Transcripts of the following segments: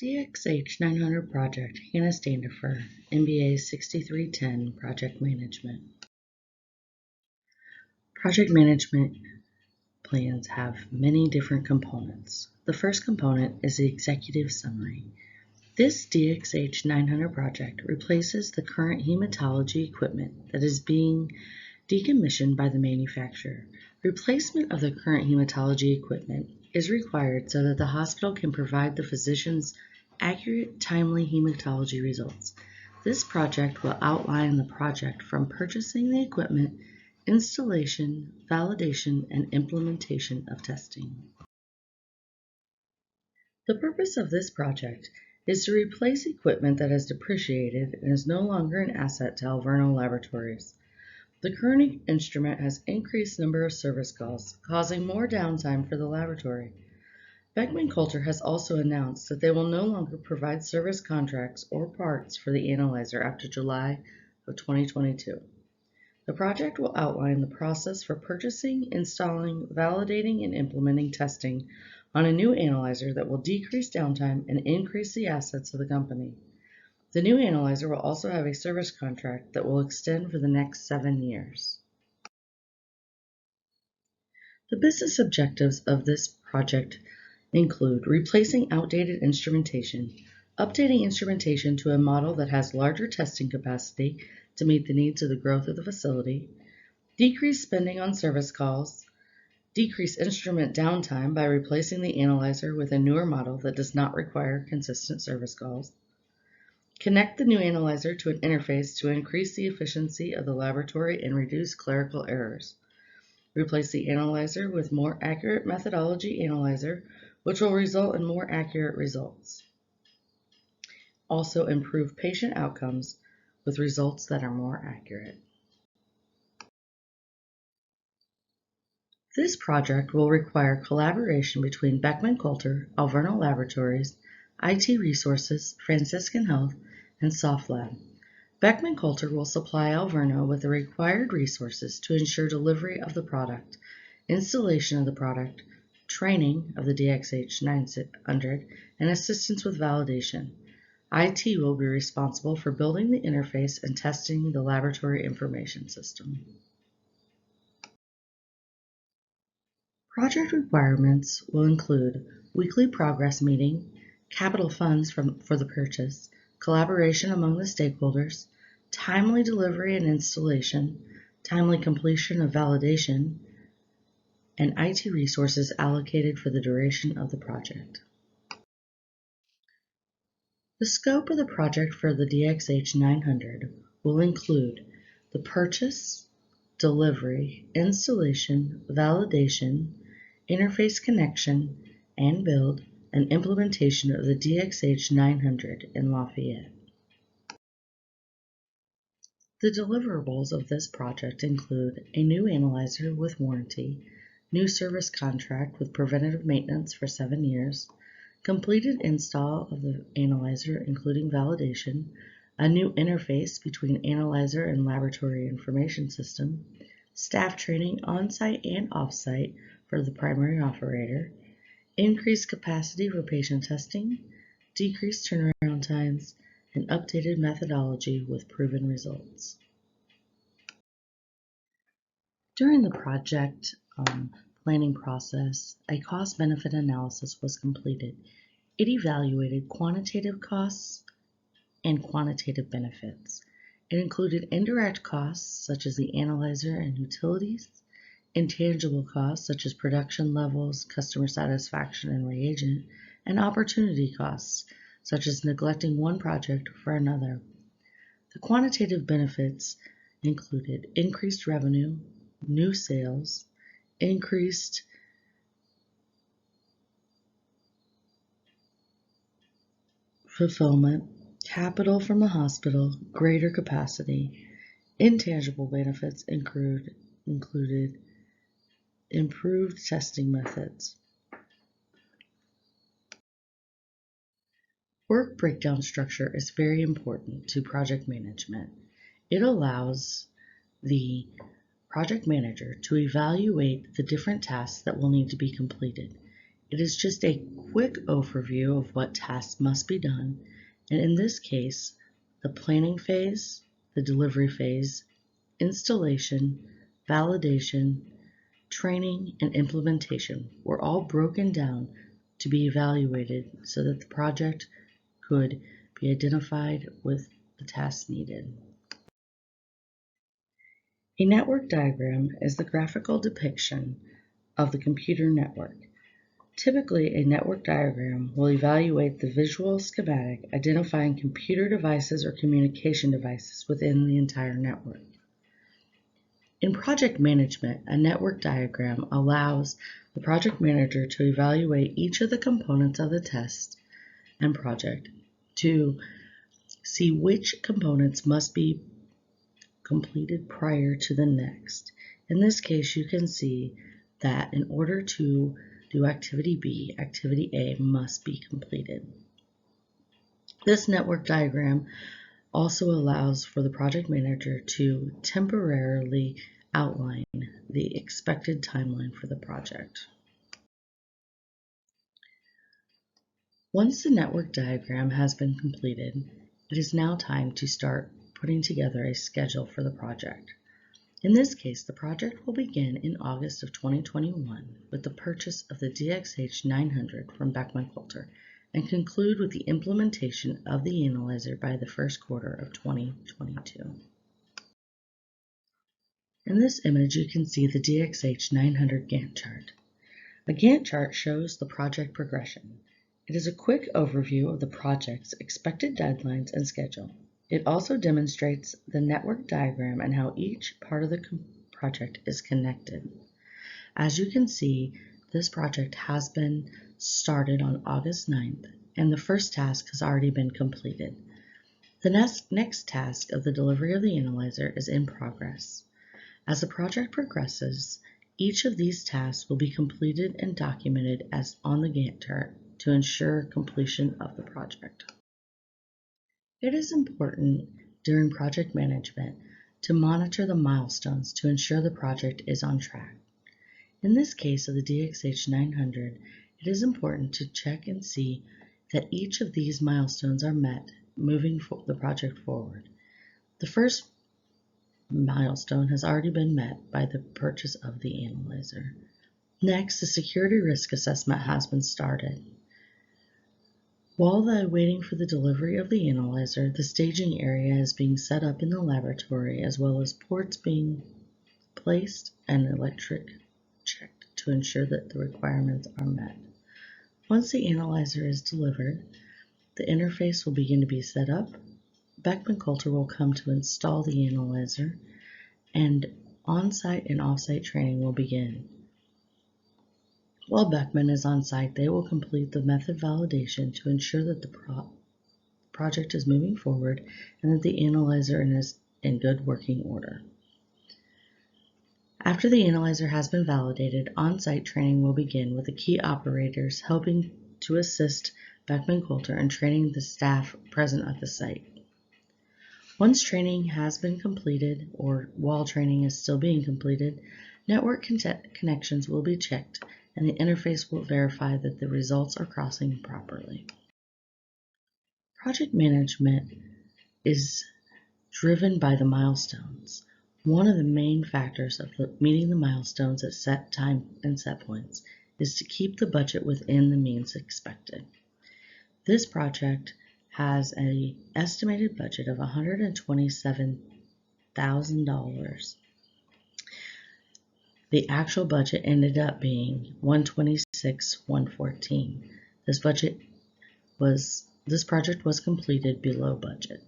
DXH 900 Project, Hannah Standifer, MBA 6310, Project Management. Project management plans have many different components. The first component is the executive summary. This DXH 900 project replaces the current hematology equipment that is being decommissioned by the manufacturer. Replacement of the current hematology equipment is required so that the hospital can provide the physicians accurate, timely hematology results. This project will outline the project from purchasing the equipment, installation, validation, and implementation of testing. The purpose of this project is to replace equipment that has depreciated and is no longer an asset to Alverno Laboratories. The current instrument has increased number of service calls, causing more downtime for the laboratory. Beckman Coulter has also announced that they will no longer provide service contracts or parts for the analyzer after July of 2022. The project will outline the process for purchasing, installing, validating, and implementing testing on a new analyzer that will decrease downtime and increase the assets of the company. The new analyzer will also have a service contract that will extend for the next 7 years. The business objectives of this project include replacing outdated instrumentation, updating instrumentation to a model that has larger testing capacity to meet the needs of the growth of the facility, decrease spending on service calls, decrease instrument downtime by replacing the analyzer with a newer model that does not require consistent service calls, connect the new analyzer to an interface to increase the efficiency of the laboratory and reduce clerical errors, replace the analyzer with more accurate methodology analyzer, which will result in more accurate results. Also improve patient outcomes with results that are more accurate. This project will require collaboration between Beckman Coulter, Alverno Laboratories, IT Resources, Franciscan Health, and SoftLab. Beckman Coulter will supply Alverno with the required resources to ensure delivery of the product, installation of the product, training of the DXH 900, and assistance with validation. IT will be responsible for building the interface and testing the laboratory information system. Project requirements will include weekly progress meeting, capital funds for the purchase, collaboration among the stakeholders, timely delivery and installation, timely completion of validation, and IT resources allocated for the duration of the project. The scope of the project for the DXH 900 will include the purchase, delivery, installation, validation, interface connection, and build and implementation of the DXH 900 in Lafayette. The deliverables of this project include a new analyzer with warranty, new service contract with preventative maintenance for 7 years, completed install of the analyzer including validation, a new interface between analyzer and laboratory information system, staff training on-site and off-site for the primary operator, increased capacity for patient testing, decreased turnaround times, and updated methodology with proven results. During the project planning process, a cost-benefit analysis was completed. It evaluated quantitative costs and quantitative benefits. It included indirect costs, such as the analyzer and utilities, intangible costs, such as production levels, customer satisfaction, and reagent, and opportunity costs, such as neglecting one project for another. The quantitative benefits included increased revenue, new sales, increased fulfillment, capital from the hospital, greater capacity. Intangible benefits included improved testing methods. Work breakdown structure is very important to project management. It allows the project manager to evaluate the different tasks that will need to be completed. It is just a quick overview of what tasks must be done, and in this case, the planning phase, the delivery phase, installation, validation, training, and implementation were all broken down to be evaluated so that the project could be identified with the tasks needed. A network diagram is the graphical depiction of the computer network. Typically, a network diagram will evaluate the visual schematic identifying computer devices or communication devices within the entire network. In project management, a network diagram allows the project manager to evaluate each of the components of the test and project to see which components must be completed prior to the next. In this case, you can see that in order to do activity B, activity A must be completed. This network diagram also allows for the project manager to temporarily outline the expected timeline for the project. Once the network diagram has been completed, it is now time to start putting together a schedule for the project. In this case, the project will begin in August of 2021 with the purchase of the DXH 900 from Beckman Coulter and conclude with the implementation of the analyzer by the first quarter of 2022. In this image, you can see the DXH 900 Gantt chart. A Gantt chart shows the project progression. It is a quick overview of the project's expected deadlines and schedule. It also demonstrates the network diagram and how each part of the project is connected. As you can see, this project has been started on August 9th, and the first task has already been completed. The next task of the delivery of the analyzer is in progress. As the project progresses, each of these tasks will be completed and documented as on the Gantt chart to ensure completion of the project. It is important during project management to monitor the milestones to ensure the project is on track. In this case of the DXH 900, it is important to check and see that each of these milestones are met, moving the project forward. The first milestone has already been met by the purchase of the analyzer. Next, the security risk assessment has been started. While waiting for the delivery of the analyzer, the staging area is being set up in the laboratory as well as ports being placed and electric checked to ensure that the requirements are met. Once the analyzer is delivered, the interface will begin to be set up. Beckman Coulter will come to install the analyzer, and on-site and off-site training will begin. While Beckman is on site, they will complete the method validation to ensure that the project is moving forward and that the analyzer is in good working order. After the analyzer has been validated, on-site training will begin with the key operators helping to assist Beckman Coulter in training the staff present at the site. Once training has been completed, or while training is still being completed, network connections will be checked and the interface will verify that the results are crossing properly. Project management is driven by the milestones. One of the main factors of meeting the milestones at set time and set points is to keep the budget within the means expected. This project has an estimated budget of $127,000. The actual budget ended up being $126,114. This project was completed below budget.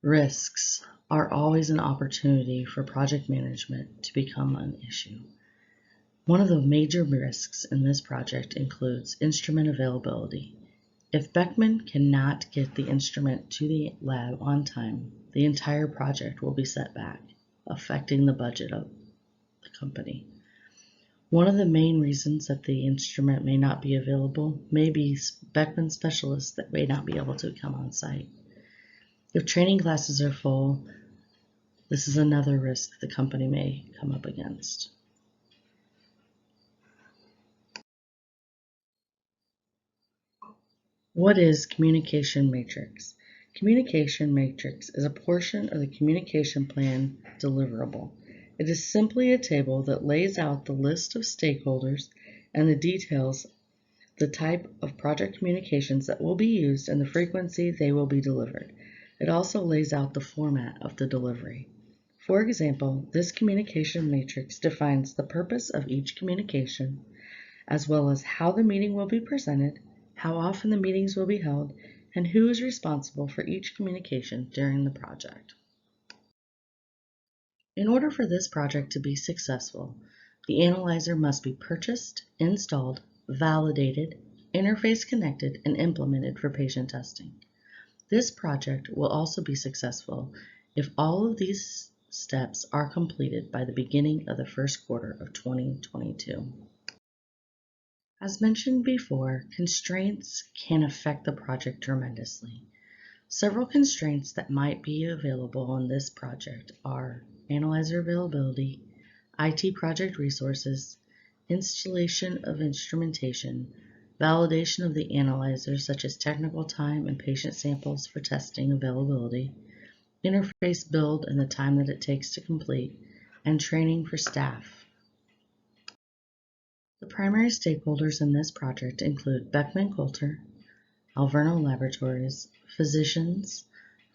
Risks are always an opportunity for project management to become an issue. One of the major risks in this project includes instrument availability. If Beckman cannot get the instrument to the lab on time, the entire project will be set back, affecting the budget of the company. One of the main reasons that the instrument may not be available may be Beckman specialists that may not be able to come on site. If training classes are full, this is another risk the company may come up against. What is communication matrix? Communication matrix is a portion of the communication plan deliverable. It is simply a table that lays out the list of stakeholders and the details, the type of project communications that will be used, and the frequency they will be delivered. It also lays out the format of the delivery. For example, this communication matrix defines the purpose of each communication, as well as how the meeting will be presented, how often the meetings will be held, and who is responsible for each communication during the project. In order for this project to be successful, the analyzer must be purchased, installed, validated, interface connected, and implemented for patient testing. This project will also be successful if all of these steps are completed by the beginning of the first quarter of 2022. As mentioned before, constraints can affect the project tremendously. Several constraints that might be available on this project are analyzer availability, IT project resources, installation of instrumentation, validation of the analyzer such as technical time and patient samples for testing availability, interface build and the time that it takes to complete, and training for staff. The primary stakeholders in this project include Beckman Coulter, Alverno Laboratories, physicians,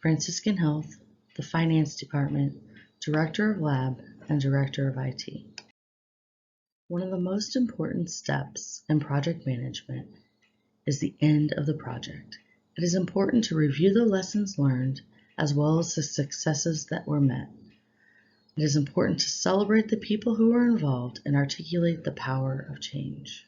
Franciscan Health, the Finance Department, Director of Lab, and Director of IT. One of the most important steps in project management is the end of the project. It is important to review the lessons learned as well as the successes that were met. It is important to celebrate the people who are involved and articulate the power of change.